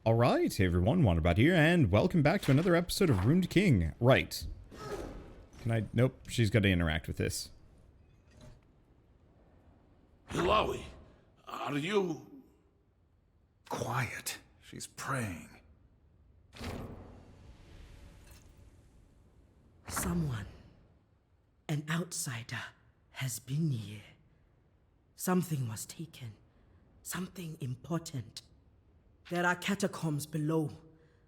Alright, hey everyone, Wanderbot here, and welcome back to another episode of Ruined King. Right. Can I? Nope, she's got to interact with this. Hilawi, are you... Quiet. She's praying. Someone, an outsider, has been here. Something was taken. Something important. There are catacombs below.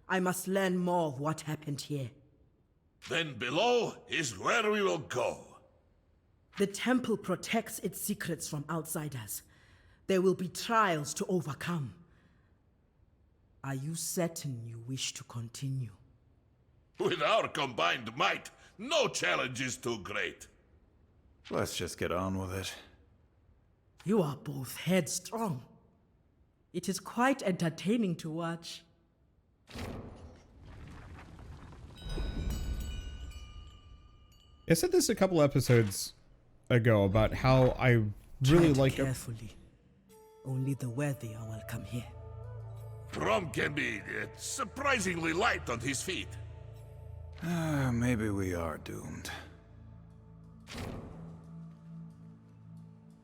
I must learn more of what happened here. Then below is where we will go. The temple protects its secrets from outsiders. There will be trials to overcome. Are you certain you wish to continue? With our combined might, no challenge is too great. Let's just get on with it. You are both headstrong. It is quite entertaining to watch. I said this a couple episodes ago about how I really Tread like... carefully. Only the worthy are welcome here. Brom can be surprisingly light on his feet. Maybe we are doomed.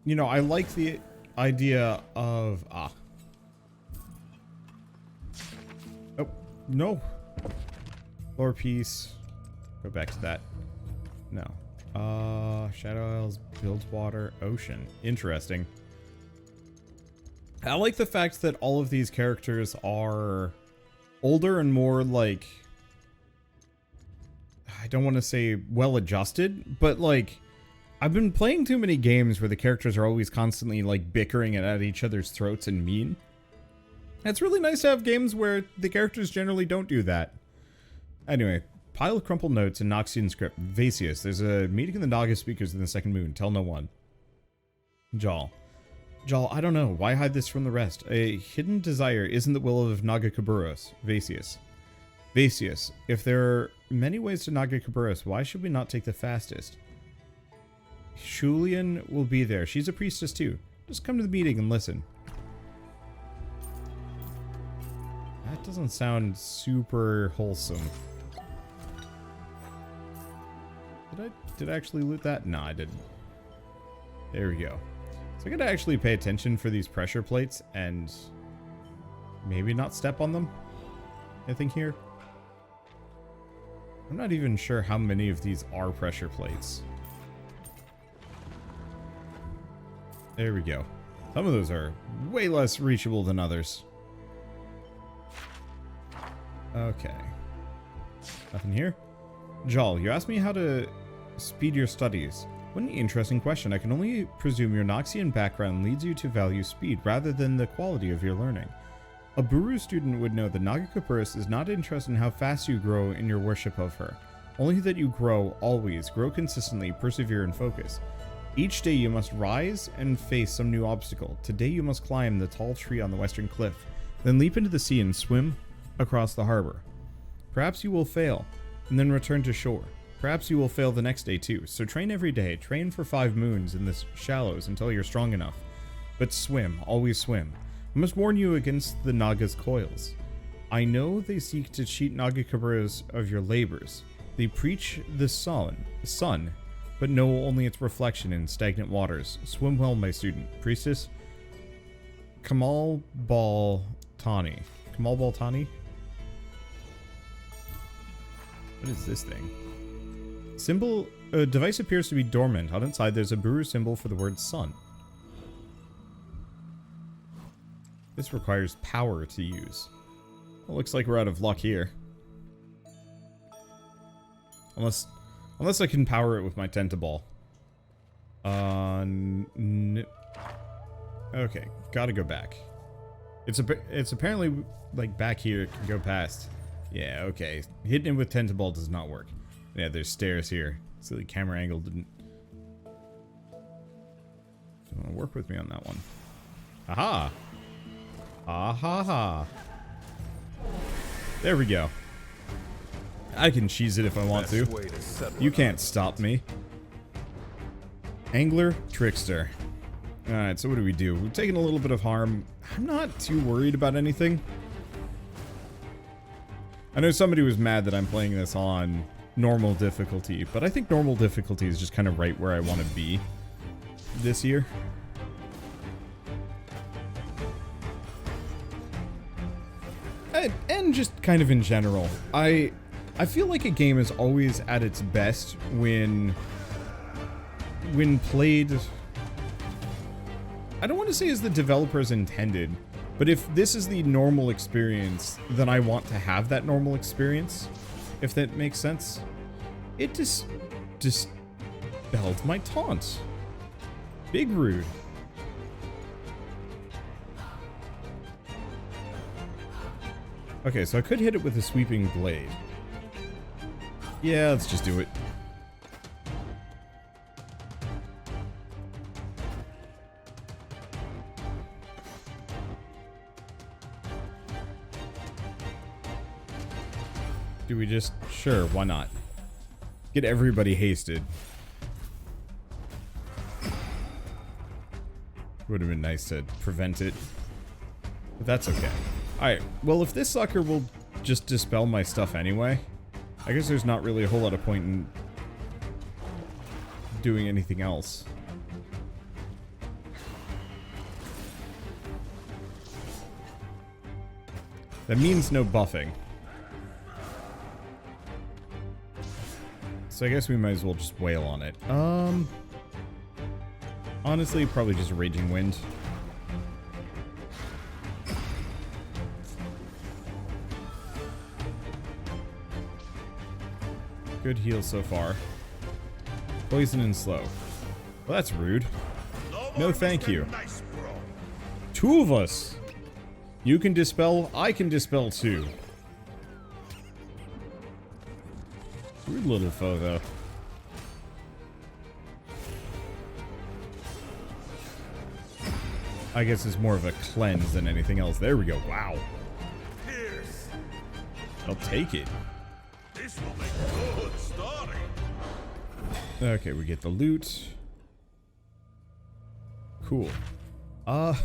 You know, I like the idea of... Oh, no. Lower piece. Go back to that. No. Shadow Isles, Bilgewater, Ocean. Interesting. I like the fact that all of these characters are older and more, like... I don't want to say well-adjusted, but, like... I've been playing too many games where the characters are always constantly, like, bickering and at each other's throats and mean. It's really nice to have games where the characters generally don't do that. Anyway, pile of crumpled notes in Noxian script. Vasius, there's a meeting in the Naga speakers in the second moon. Tell no one. Jal, I don't know. Why hide this from the rest? A hidden desire isn't the will of Naga Kaburos. Vasius, if there are many ways to Naga Kaburos, why should we not take the fastest? Shulian will be there. She's a priestess too. Just come to the meeting and listen. That doesn't sound super wholesome. Did I actually loot that? No, I didn't. There we go. So I gotta actually pay attention for these pressure plates and maybe not step on them. I think here. I'm not even sure how many of these are pressure plates. There we go. Some of those are way less reachable than others. Okay. Nothing here? Jal, you asked me how to speed your studies. What an interesting question. I can only presume your Noxian background leads you to value speed rather than the quality of your learning. A Buhru student would know that Naga Kapuris is not interested in how fast you grow in your worship of her. Only that you grow always, grow consistently, persevere and focus. Each day you must rise and face some new obstacle. Today you must climb the tall tree on the western cliff, then leap into the sea and swim across the harbor. Perhaps you will fail, and then return to shore. Perhaps you will fail the next day too, so train every day. Train for 5 moons in the shallows until you're strong enough. But swim, always swim. I must warn you against the Naga's coils. I know they seek to cheat Naga Kaburas of your labors. They preach the sun, but know only its reflection in stagnant waters. Swim well, my student. Priestess Kamal Baltani. Kamal Baltani? What is this thing? Symbol, device appears to be dormant. On its side, there's a Buhru symbol for the word sun. This requires power to use. Well, looks like we're out of luck here. Unless I can power it with my Tentaball. Okay, gotta go back. It's apparently, like, back here, it can go past. Yeah, okay. Hitting it with Tentaball does not work. Yeah, there's stairs here. Silly camera angle didn't want to work with me on that one. Aha! Ah ha ha. There we go. I can cheese it if I want to. You can't stop me. Angler, Trickster. Alright, so what do? We've taken a little bit of harm. I'm not too worried about anything. I know somebody was mad that I'm playing this on normal difficulty, but I think normal difficulty is just kind of right where I want to be this year. And just kind of in general. I feel like a game is always at its best when played... I don't want to say as the developers intended, but if this is the normal experience, then I want to have that normal experience, if that makes sense. It just dispelled my taunt. Big rude. Okay, so I could hit it with a sweeping blade. Yeah, let's just do it. Do we just... Sure, why not? Get everybody hasted. Would have been nice to prevent it. But that's okay. Alright, well if this sucker will just dispel my stuff anyway, I guess there's not really a whole lot of point in doing anything else. That means no buffing. So I guess we might as well just wail on it. Honestly, probably just Raging Wind. Good heal so far. Poison and slow. Well, that's rude. No thank you. Two of us. You can dispel, I can dispel too. Rude little foe, though. I guess it's more of a cleanse than anything else. There we go. Wow. I'll take it. This will make a good story. Okay, we get the loot. Cool. I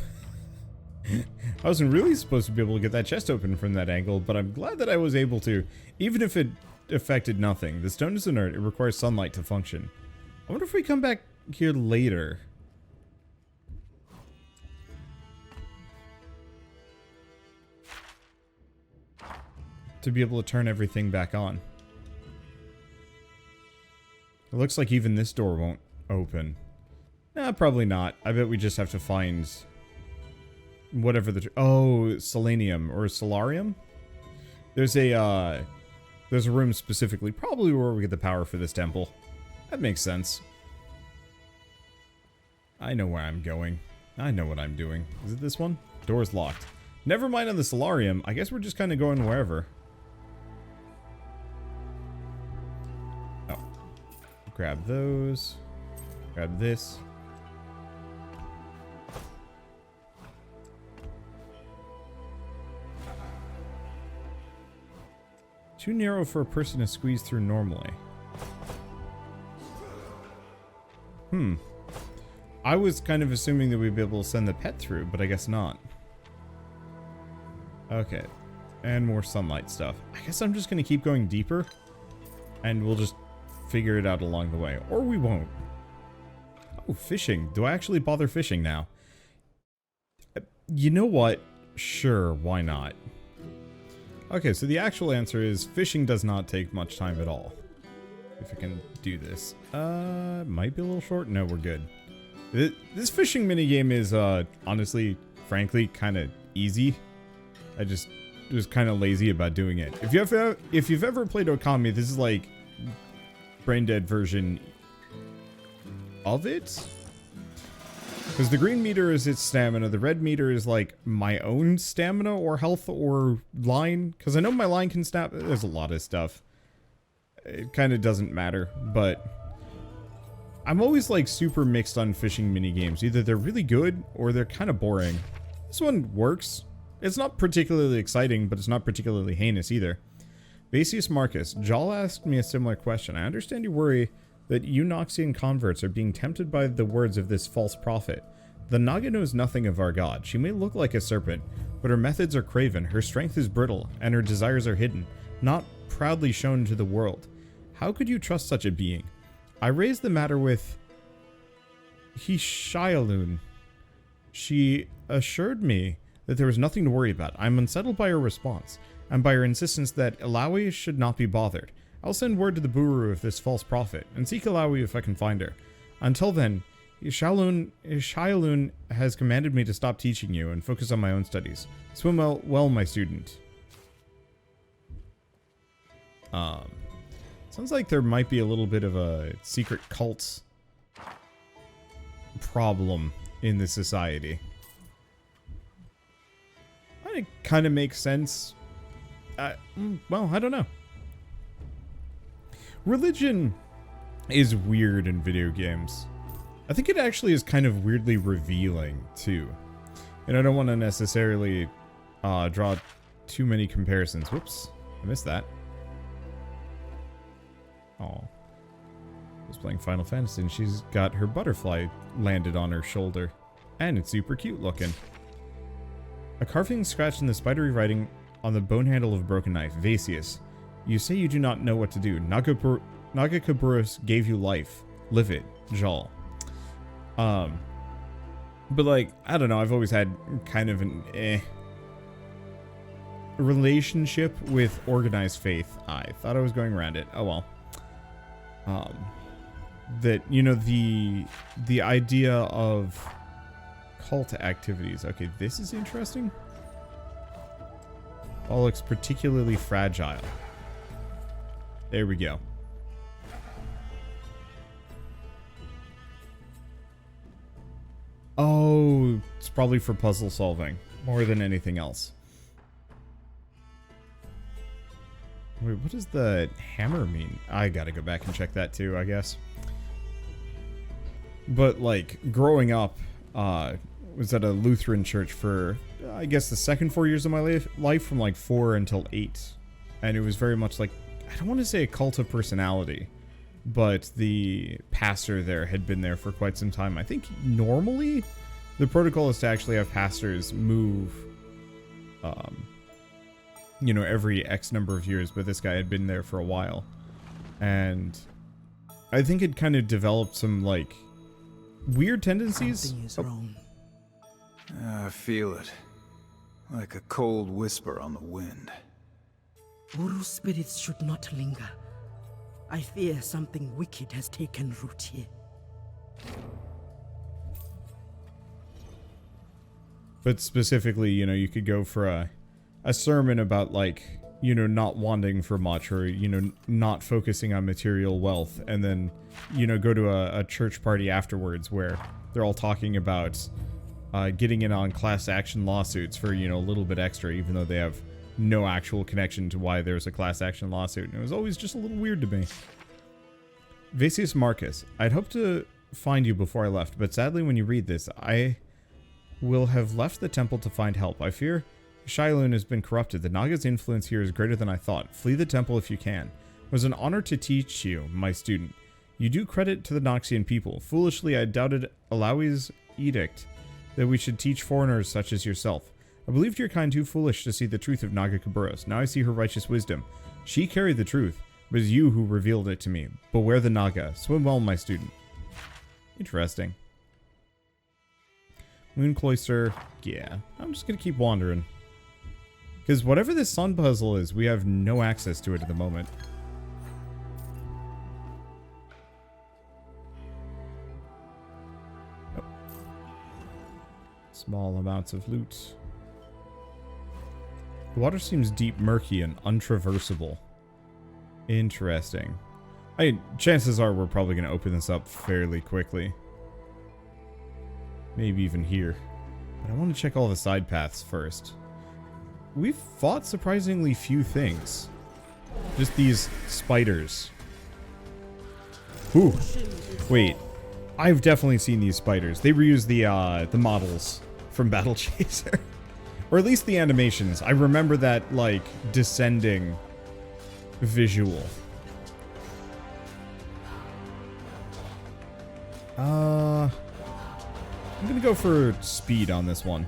wasn't really supposed to be able to get that chest open from that angle, but I'm glad that I was able to, even if it affected nothing. The stone is inert. It requires sunlight to function. I wonder if we come back here later. To be able to turn everything back on. It looks like even this door won't open. Nah, probably not. I bet we just have to find whatever the... Oh, selenium or solarium? There's a room specifically, probably where we get the power for this temple. That makes sense. I know where I'm going. I know what I'm doing. Is it this one? Door's locked. Never mind on the solarium. I guess we're just kind of going wherever. Oh. Grab those. Grab this. Too narrow for a person to squeeze through normally. I was kind of assuming that we'd be able to send the pet through, but I guess not. Okay. And more sunlight stuff. I guess I'm just going to keep going deeper. And we'll just figure it out along the way. Or we won't. Oh, fishing. Do I actually bother fishing now? You know what? Sure, why not? Okay, so the actual answer is fishing does not take much time at all. If I can do this. Might be a little short. No, we're good. This fishing minigame is, honestly, frankly, kind of easy. I just was kind of lazy about doing it. If you've ever played Okami, this is like brain dead version of it. Because the green meter is its stamina, the red meter is like my own stamina or health or line. Because I know my line can snap. There's a lot of stuff. It kind of doesn't matter, but I'm always like super mixed on fishing minigames. Either they're really good or they're kind of boring. This one works. It's not particularly exciting, but it's not particularly heinous either. Basius Marcus, Jal asked me a similar question. I understand you worry that you Noxian converts are being tempted by the words of this false prophet. The Naga knows nothing of our god. She may look like a serpent, but her methods are craven, her strength is brittle, and her desires are hidden. not proudly shown to the world. How could you trust such a being? I raised the matter with Hishialun. She assured me that there was nothing to worry about. I'm unsettled by her response, and by her insistence that Ilawi should not be bothered. I'll send word to the Buhru of this false prophet, and seek Ilawi if I can find her. Until then, Hishialun has commanded me to stop teaching you and focus on my own studies. Swim well, my student. Sounds like there might be a little bit of a secret cult problem in the society. It kind of makes sense. Well, I don't know. Religion is weird in video games. I think it actually is kind of weirdly revealing, too. And I don't want to necessarily draw too many comparisons. Whoops, I missed that. Oh, I was playing Final Fantasy and she's got her butterfly landed on her shoulder. And it's super cute looking. A carving scratched in the spidery writing on the bone handle of a broken knife. Vasius, you say you do not know what to do. Nagakaburus gave you life. Live it. Jal. But like, I don't know, I've always had kind of an relationship with organized faith. I thought I was going around it. Oh well. That, you know, the idea of cult activities. Okay, this is interesting. All looks particularly fragile. There we go. Oh, it's probably for puzzle solving more than anything else. Wait, what does the hammer mean? I gotta go back and check that too, I guess. But like, growing up, was at a Lutheran church for, I guess, the second 4 years of my life from like 4 until 8. And it was very much like, I don't want to say a cult of personality, but the pastor there had been there for quite some time. I think normally the protocol is to actually have pastors move, you know, every X number of years, but this guy had been there for a while. And I think it kind of developed some, like, weird tendencies. Something is wrong. I feel it. Like a cold whisper on the wind. Buhru spirits should not linger. I fear something wicked has taken root here. But specifically, you know, you could go for a sermon about, like, you know, not wanting for much, or, you know, not focusing on material wealth, and then, you know, go to a church party afterwards where they're all talking about getting in on class action lawsuits for, you know, a little bit extra, even though they have no actual connection to why there's a class action lawsuit. And it was always just a little weird to me. Vasius Marcus, I'd hoped to find you before I left, but sadly when you read this, I will have left the temple to find help. I fear Shailun has been corrupted. The Naga's influence here is greater than I thought. Flee the temple if you can. It was an honor to teach you, my student. You do credit to the Noxian people. Foolishly, I doubted Alawi's edict that we should teach foreigners such as yourself. I believed your kind too foolish to see the truth of Naga Kaburos. Now I see her righteous wisdom. She carried the truth, but it was you who revealed it to me. Beware the Naga. Swim well, my student. Interesting. Moon Cloister. Yeah, I'm just gonna keep wandering. Because whatever this sun puzzle is, we have no access to it at the moment. Oh. Small amounts of loot. The water seems deep, murky, and untraversable. Interesting. Chances are we're probably going to open this up fairly quickly. Maybe even here. But I want to check all the side paths first. We've fought surprisingly few things. Just these spiders. Ooh. Wait. I've definitely seen these spiders. They reuse the models from Battle Chaser. Or at least the animations. I remember that, like, descending visual. I'm gonna go for speed on this one.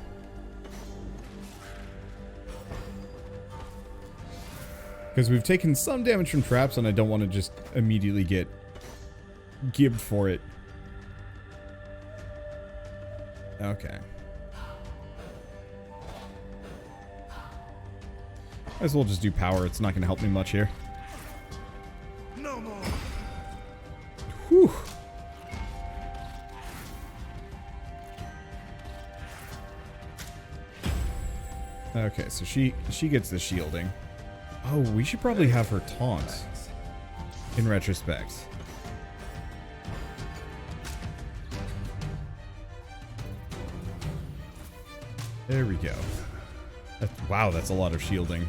Because we've taken some damage from traps, and I don't want to just immediately get gibbed for it. Okay. Might as well just do power. It's not going to help me much here. No more. Whew. Okay, so she gets the shielding. Oh, we should probably have her taunt. In retrospect. There we go. Wow, that's a lot of shielding.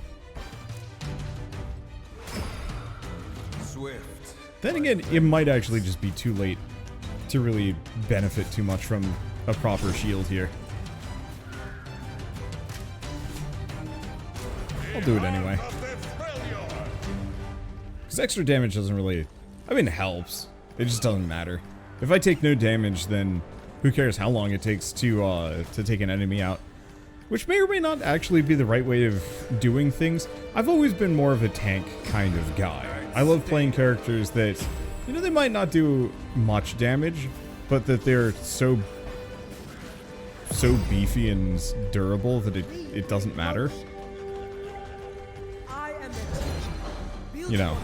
Swift. Then again, it might actually just be too late to really benefit too much from a proper shield here. I'll do it anyway. Because extra damage doesn't really... I mean, it helps. It just doesn't matter. If I take no damage, then who cares how long it takes to take an enemy out. Which may or may not actually be the right way of doing things. I've always been more of a tank kind of guy. I love playing characters that, you know, they might not do much damage, but that they're so beefy and durable that it doesn't matter. You know,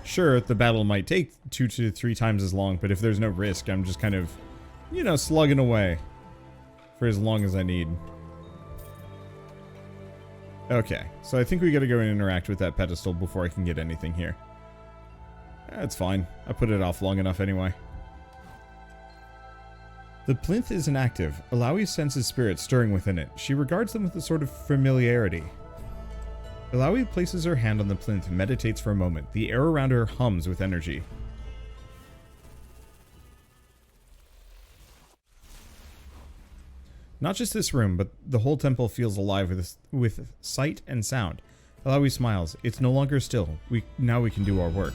sure, the battle might take 2 to 3 times as long, but if there's no risk, I'm just kind of, you know, slugging away for as long as I need. Okay, so I think we gotta go and interact with that pedestal before I can get anything here. That's fine. I put it off long enough anyway. The plinth is inactive. Alawi senses spirits stirring within it. She regards them with a sort of familiarity. Alawi places her hand on the plinth and meditates for a moment. The air around her hums with energy. Not just this room, but the whole temple feels alive with sight and sound. Alawi smiles. It's no longer still. Now we can do our work.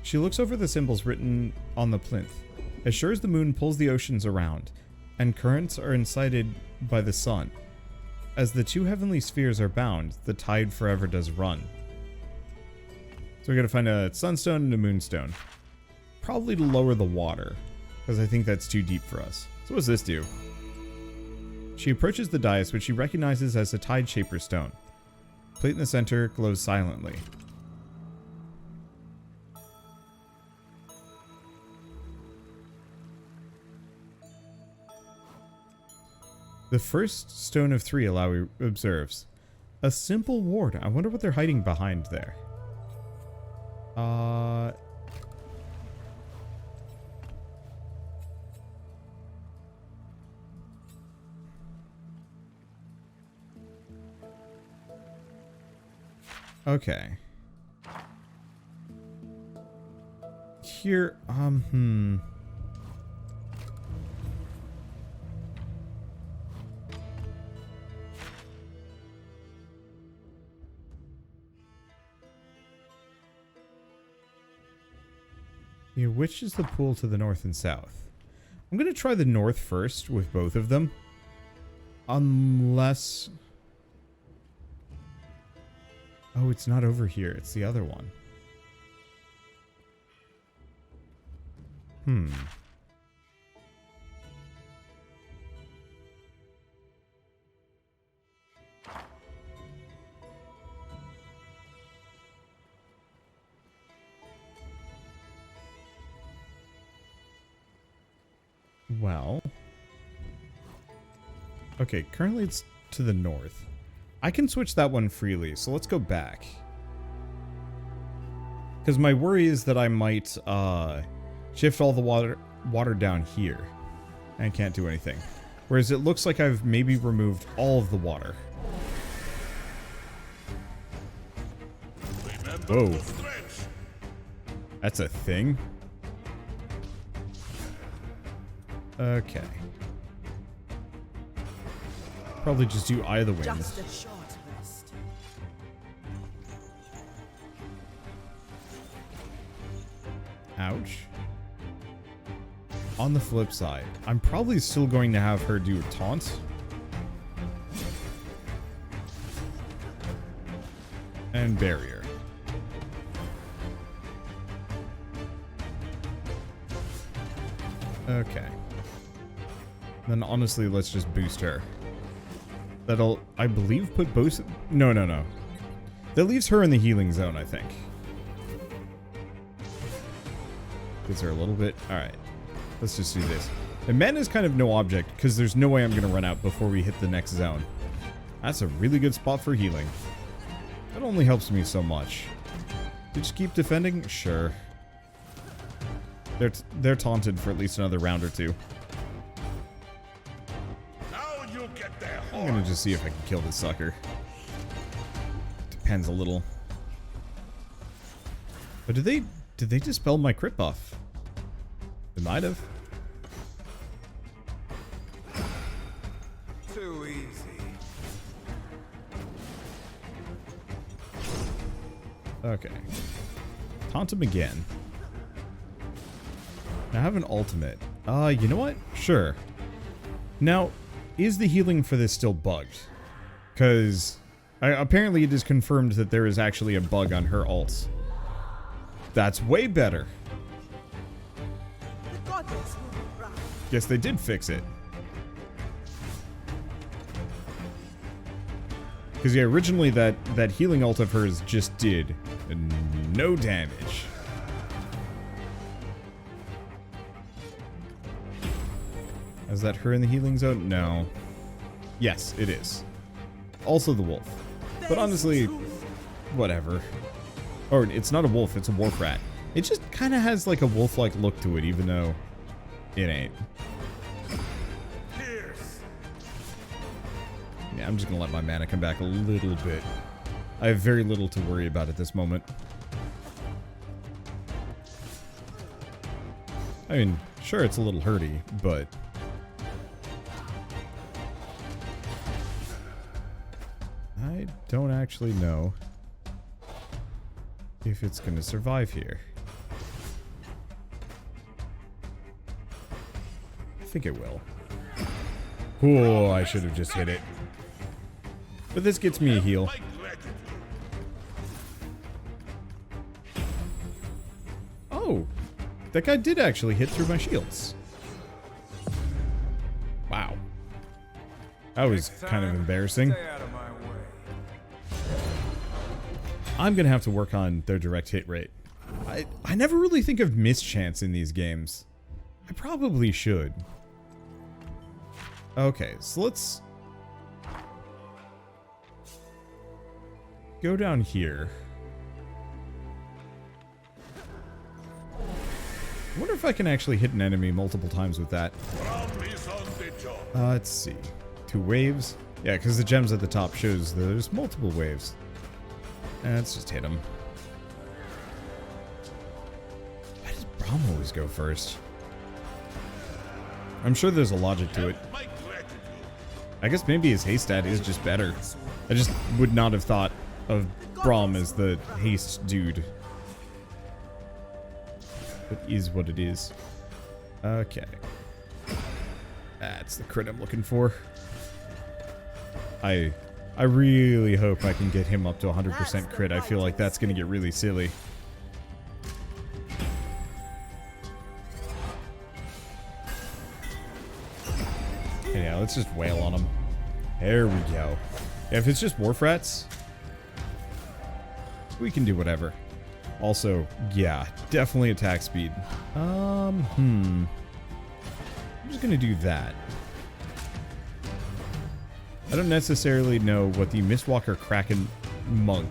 She looks over the symbols written on the plinth. As sure as the moon pulls the oceans around, and currents are incited by the sun. As the 2 heavenly spheres are bound, the tide forever does run. So we gotta find a sunstone and a moonstone. Probably to lower the water, because I think that's too deep for us. So what does this do? She approaches the dais, which she recognizes as a Tide Shaper stone. Plate in the center glows silently. The first stone of 3, Alawi observes. A simple ward. I wonder what they're hiding behind there. Okay. Here, Yeah, which is the pool to the north and south? I'm going to try the north first with both of them. Unless... Oh, it's not over here. It's the other one. Well... Okay, currently it's to the north. I can switch that one freely, so let's go back. Because my worry is that I might shift all the water down here. And I can't do anything. Whereas it looks like I've maybe removed all of the water. Whoa. That's a thing? Okay. Probably just do Eye of the Wind. Just a short rest. Ouch. On the flip side, I'm probably still going to have her do a taunt. And barrier. Okay. Then honestly, let's just boost her. That'll, I believe, put both... No. That leaves her in the healing zone, I think. Gives her a little bit. Alright. Let's just do this. And mana is kind of no object, because there's no way I'm going to run out before we hit the next zone. That's a really good spot for healing. That only helps me so much. Did you keep defending? Sure. They're taunted for at least another round or two. Now you get there. I'm gonna just see if I can kill this sucker. Depends a little. But did they dispel my crit buff? They might have. Too easy. Okay. Taunt him again. I have an ultimate. You know what? Sure. Now, is the healing for this still bugged? Because apparently it is confirmed that there is actually a bug on her ult. That's way better. Guess they did fix it. Because yeah, originally that healing ult of hers just did no damage. Is that her in the healing zone? No. Yes, it is. Also the wolf. But honestly, whatever. Or it's not a wolf, it's a wolf rat. It just kind of has like a wolf-like look to it, even though it ain't. Yeah, I'm just gonna let my mana come back a little bit. I have very little to worry about at this moment. I mean, sure, it's a little hurty, but... I don't actually know if it's gonna survive here. I think it will. Oh, I should have just hit it. But this gets me a heal. Oh, that guy did actually hit through my shields. Wow. That was kind of embarrassing. I'm gonna have to work on their direct hit rate. I never really think of mischance in these games. I probably should. Okay, so let's go down here. I wonder if I can actually hit an enemy multiple times with that. Let's see. 2 waves. Yeah, because the gems at the top shows there's multiple waves. Let's just hit him. Why does Braum always go first? I'm sure there's a logic to it. I guess maybe his haste stat is just better. I just would not have thought of Braum as the haste dude. It is what it is. Okay. That's the crit I'm looking for. I really hope I can get him up to 100% crit. I feel like that's going to get really silly. Yeah, let's just wail on him. There we go. Yeah, if it's just Wharf Rats, we can do whatever. Also, yeah, definitely attack speed. I'm just gonna do that. I don't necessarily know what the Mistwalker Kraken Monk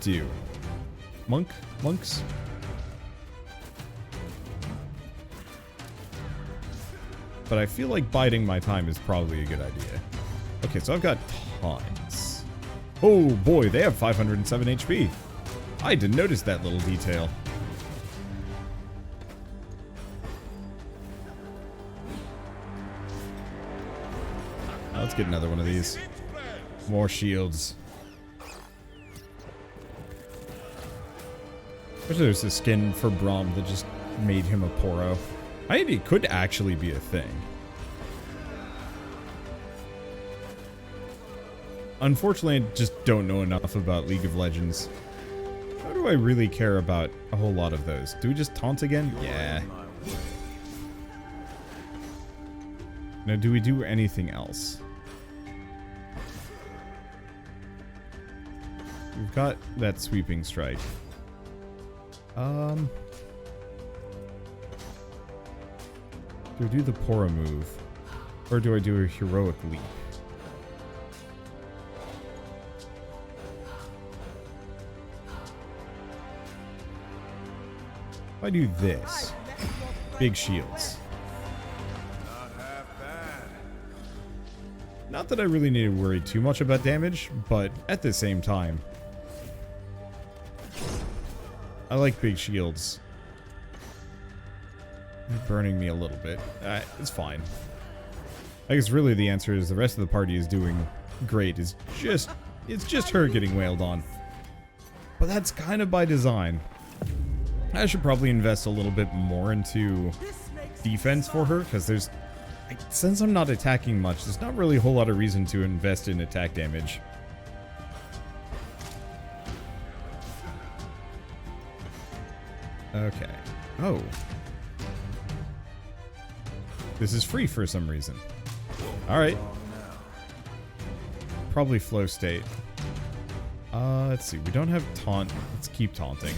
do. Monks? But I feel like biding my time is probably a good idea. Okay, so I've got tons. Oh boy, they have 507 HP. I didn't notice that little detail. Let's get another one of these. More shields. Wish there was a skin for Braum that just made him a Poro. I think it could actually be a thing. Unfortunately, I just don't know enough about League of Legends. How do I really care about a whole lot of those? Do we just taunt again? Yeah. Now, do we do anything else? We've got that sweeping strike. Do I do the Pora move? Or do I do a heroic leap? If I do this, big shields. Not that I really need to worry too much about damage, but at the same time, I like big shields. Burning me a little bit. It's fine. I guess really the answer is the rest of the party is doing great. It's just her getting wailed on. But that's kind of by design. I should probably invest a little bit more into defense for her, because since I'm not attacking much, there's not really a whole lot of reason to invest in attack damage. Okay. Oh. This is free for some reason. Alright. Probably flow state. Let's see. We don't have taunt. Let's keep taunting.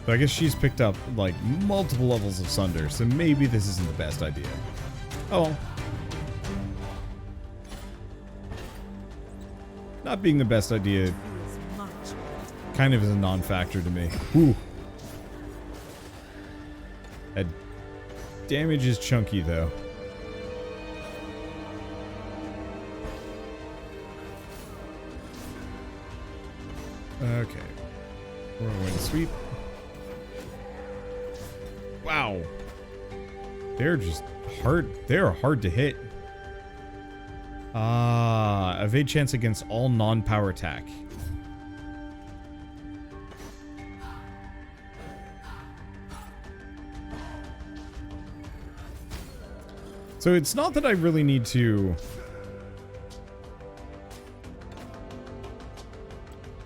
So I guess she's picked up, like, multiple levels of Sunder, so maybe this isn't the best idea. Oh well. Not being the best idea kind of is a non-factor to me. Whew. That damage is chunky, though. Okay. We're going to sweep. Wow. They're just hard. They're hard to hit. Evade chance against all non-power attack. So it's not that I really need to...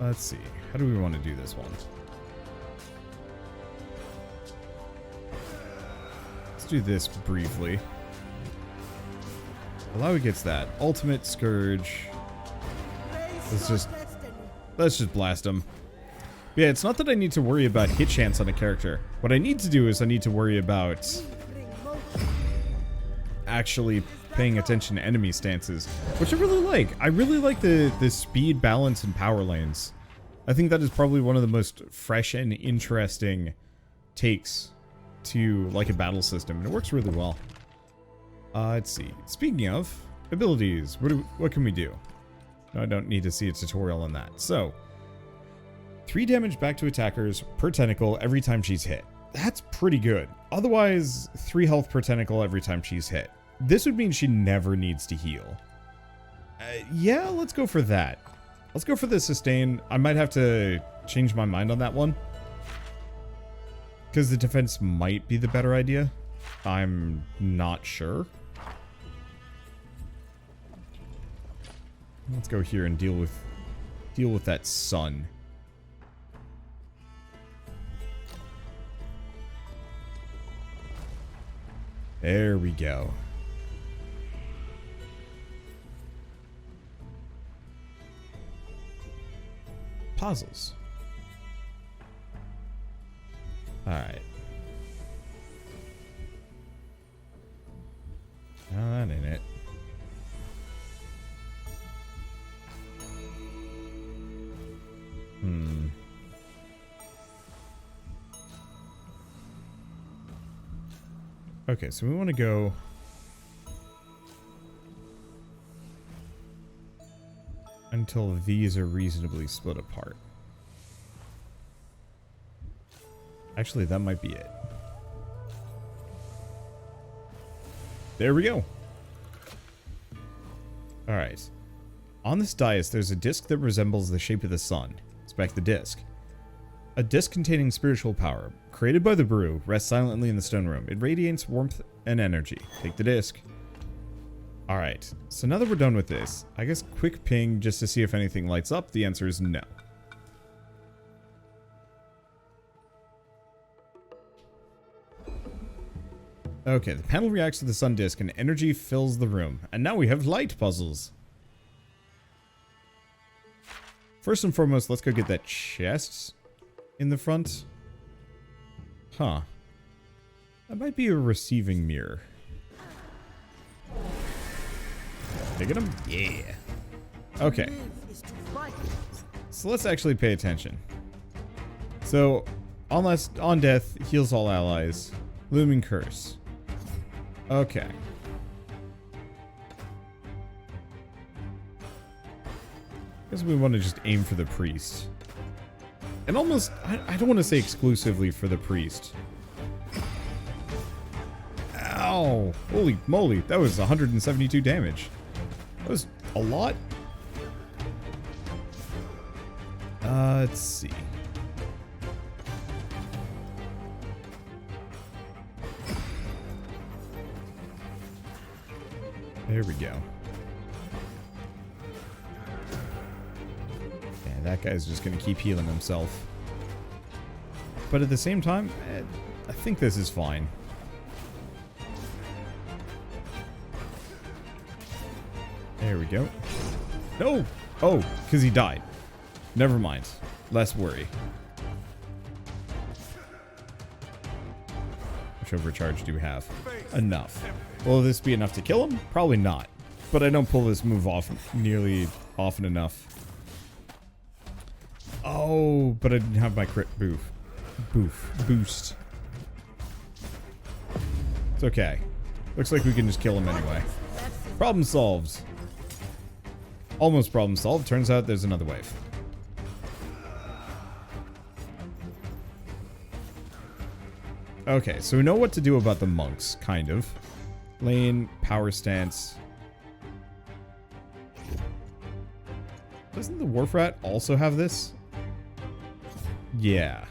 Let's see. How do we want to do this one? Let's do this briefly. Alawi gets that. Ultimate Scourge. Let's just blast him. Yeah, it's not that I need to worry about hit chance on a character. What I need to do is I need to worry about actually paying attention to enemy stances, which I really like. I really like the speed balance in power lanes. I think that is probably one of the most fresh and interesting takes to like a battle system, and it works really well. Let's see. Speaking of abilities, what can we do? No, I don't need to see a tutorial on that. So, 3 damage back to attackers per tentacle every time she's hit. That's pretty good. Otherwise, 3 health per tentacle every time she's hit. This would mean she never needs to heal. Yeah, let's go for that. Let's go for the sustain. I might have to change my mind on that one, because the defense might be the better idea. I'm not sure. Let's go here and deal with that sun. There we go. Puzzles. All right. No, that ain't it. Okay, so we want to go until these are reasonably split apart. Actually, that might be it. There we go. Alright. On this dais, there's a disc that resembles the shape of the sun. Inspect the disc. A disc containing spiritual power. Created by the Buhru, rests silently in the stone room. It radiates warmth and energy. Take the disc. Alright, so now that we're done with this, I guess quick ping just to see if anything lights up. The answer is no. Okay, the panel reacts to the sun disk and energy fills the room. And now we have light puzzles. First and foremost, let's go get that chest in the front. Huh. That might be a receiving mirror. Did I get him? Yeah. Okay. So let's actually pay attention. So, on death, heals all allies. Looming curse. Okay. Guess we want to just aim for the priest. And almost, I don't want to say exclusively for the priest. Ow! Holy moly, that was 172 damage. That was a lot. Let's see. There we go. Yeah, that guy's just gonna keep healing himself. But at the same time, I think this is fine. There we go. No! Oh, because he died. Never mind. Less worry. Which overcharge do we have? Enough. Will this be enough to kill him? Probably not. But I don't pull this move off nearly often enough. Oh, but I didn't have my crit boost. It's okay. Looks like we can just kill him anyway. Problem solved. Almost problem solved. Turns out there's another wave. Okay, so we know what to do about the monks, kind of. Lane, power stance. Doesn't the Wharf Rat also have this? Yeah.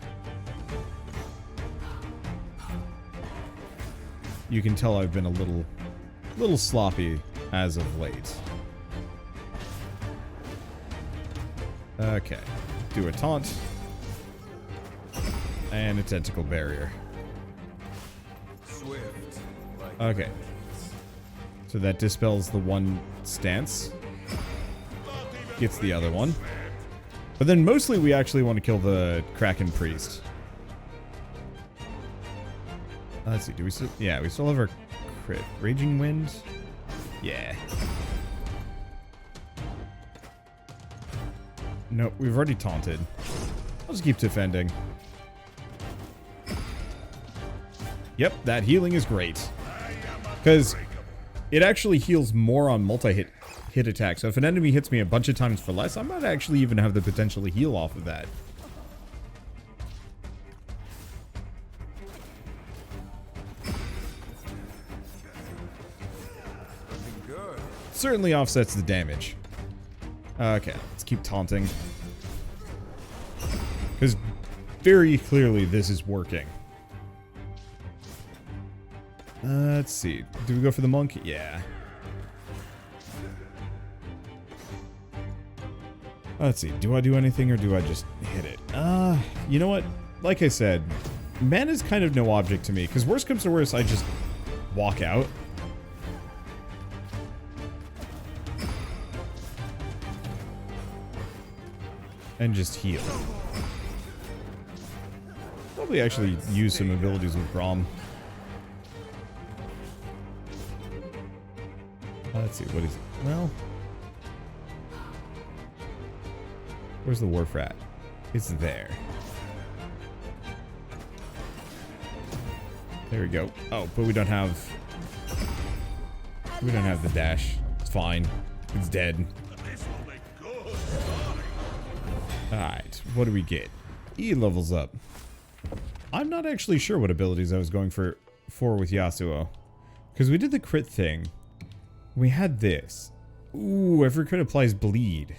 You can tell I've been a little sloppy as of late. Okay. Do a taunt. And a tentacle barrier. Okay. So that dispels the one stance. Gets the other one. But then mostly we actually want to kill the Kraken Priest. Let's see, do we still... Yeah, we still have our crit. Raging Wind? Yeah. Nope, we've already taunted. I'll just keep defending. Yep, that healing is great. Because it actually heals more on multi-hit attacks. So if an enemy hits me a bunch of times for less, I might actually even have the potential to heal off of that. Certainly offsets the damage. Okay, let's keep taunting. Because very clearly this is working. Let's see. Do we go for the monk? Yeah. Let's see. Do I do anything or do I just hit it? You know what? Like I said, mana is kind of no object to me. Because worst comes to worst, I just walk out. And just heal. Probably actually use some abilities with Grom. Let's see, what is it? Well... Where's the Wharf Rat? It's there. There we go. Oh, but we don't have... We don't have the dash. It's fine. It's dead. Alright, what do we get? E levels up. I'm not actually sure what abilities I was going for with Yasuo. Because we did the crit thing. We had this. Ooh, every crit applies bleed.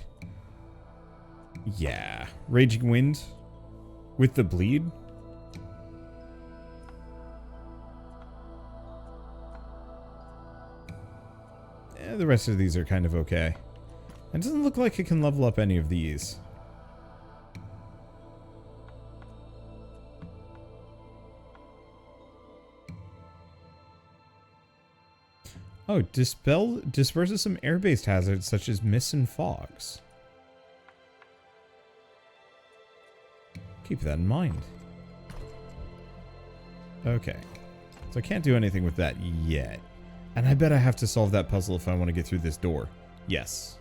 Yeah. Raging Wind with the bleed. The rest of these are kind of okay. It doesn't look like it can level up any of these. Oh, disperses some air-based hazards such as mists and fogs. Keep that in mind. Okay. So I can't do anything with that yet. And I bet I have to solve that puzzle if I want to get through this door. Yes.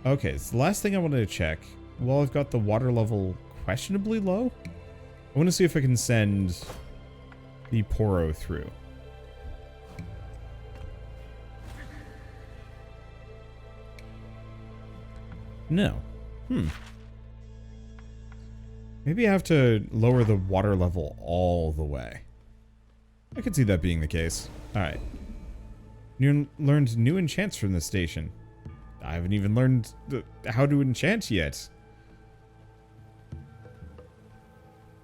Okay, so the last thing I wanted to check, while I've got the water level questionably low, I want to see if I can send the Buhru through. No. Maybe I have to lower the water level all the way. I could see that being the case. Alright. You learned new enchants from this station. I haven't even learned how to enchant yet.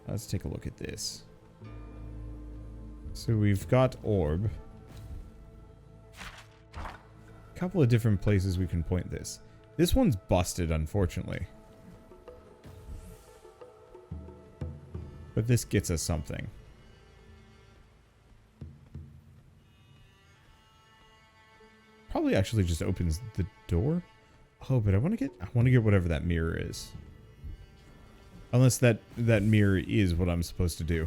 Let's take a look at this. So we've got orb. A couple of different places we can point this. This one's busted, unfortunately. But this gets us something. Probably actually just opens the door. Oh, but I want to get whatever that mirror is. Unless that mirror is what I'm supposed to do.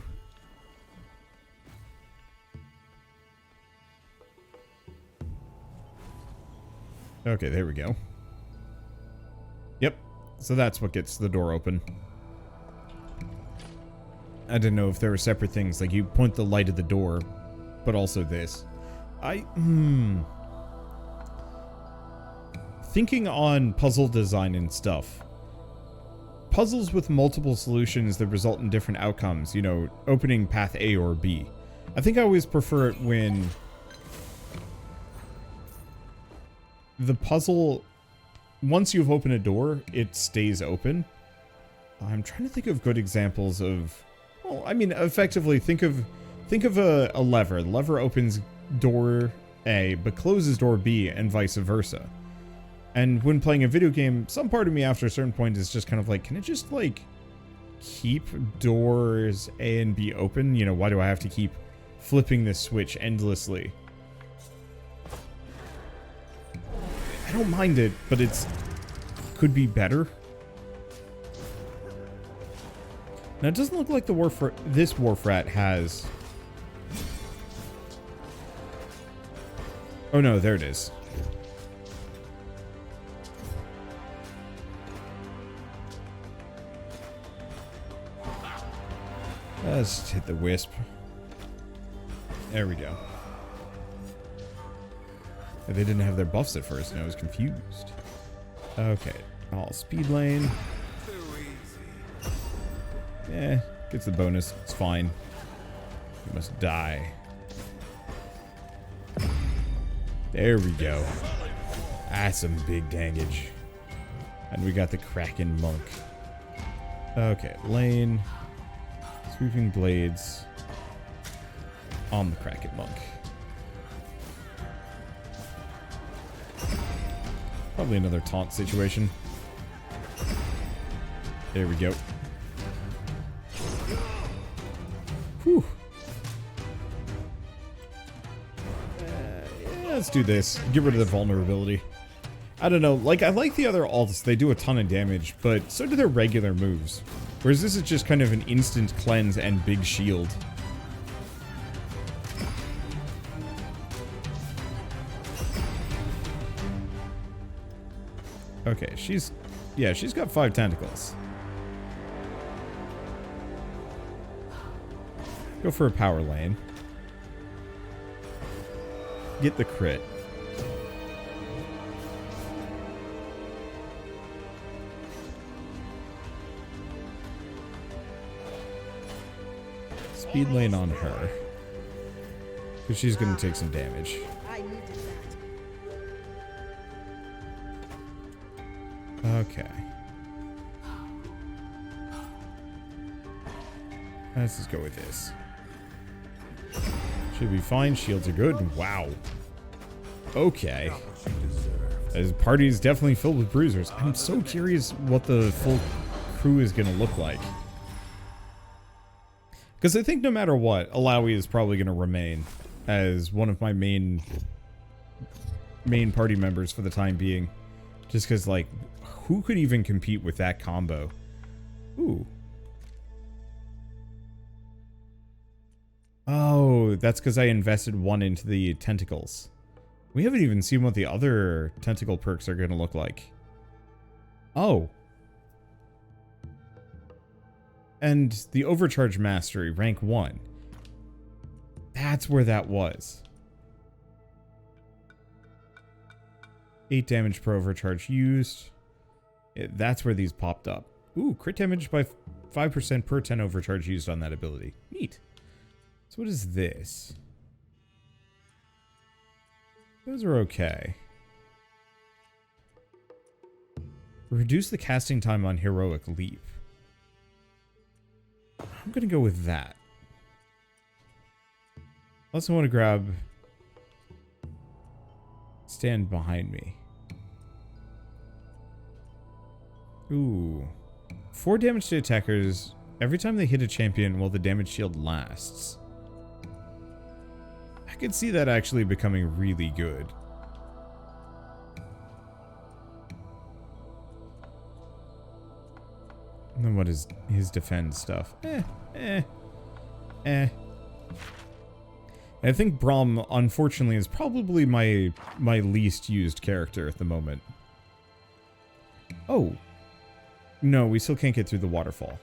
Okay, there we go. Yep. So that's what gets the door open. I didn't know if there were separate things, like you point the light at the door, but also this. Thinking on puzzle design and stuff. Puzzles with multiple solutions that result in different outcomes, you know, opening path A or B. I think I always prefer it when the puzzle, once you've opened a door, it stays open. I'm trying to think of good examples of, well, I mean, effectively, think of a lever. The lever opens door A, but closes door B, and vice versa. And when playing a video game, some part of me after a certain point is just kind of like, can it just, like, keep doors A and B open? You know, why do I have to keep flipping this switch endlessly? I don't mind it, but could be better. Now, it doesn't look like this wharf rat has... Oh no, there it is. Let's hit the wisp. There we go. They didn't have their buffs at first, and I was confused. Okay, all speed lane. Eh, gets the bonus. It's fine. You must die. There we go. That's some big damage. And we got the Kraken Monk. Okay, lane. Sweeping blades on the Kraken Monk. Probably another taunt situation. There we go. Whew. Yeah, let's do this. Get rid of the vulnerability. I don't know. Like, I like the other alts. They do a ton of damage, but so do their regular moves. Whereas this is just kind of an instant cleanse and big shield. Okay, she's got 5 tentacles. Go for a power lane. Get the crit. Speed lane on her. Because she's going to take some damage. Okay. Let's just go with this. Should be fine. Shields are good. Wow. Okay. His party is definitely filled with bruisers. I'm so curious what the full crew is going to look like. Because I think no matter what, Alawi is probably going to remain as one of my main party members for the time being. Just because, like, who could even compete with that combo? Ooh. Oh, that's because I invested one into the tentacles. We haven't even seen what the other tentacle perks are going to look like. Oh. And the Overcharge Mastery, rank 1. That's where that was. 8 damage per overcharge used. That's where these popped up. Ooh, crit damage by 5% per 10 overcharge used on that ability. Neat. So what is this? Those are okay. Reduce the casting time on Heroic Leap. I'm gonna go with that. I also want to grab Stand Behind Me. Ooh. 4 damage to attackers every time they hit a champion while the damage shield lasts. I could see that actually becoming really good. And then what is his defend stuff? I think Braum, unfortunately, is probably my least used character at the moment. Oh. No, we still can't get through the waterfall.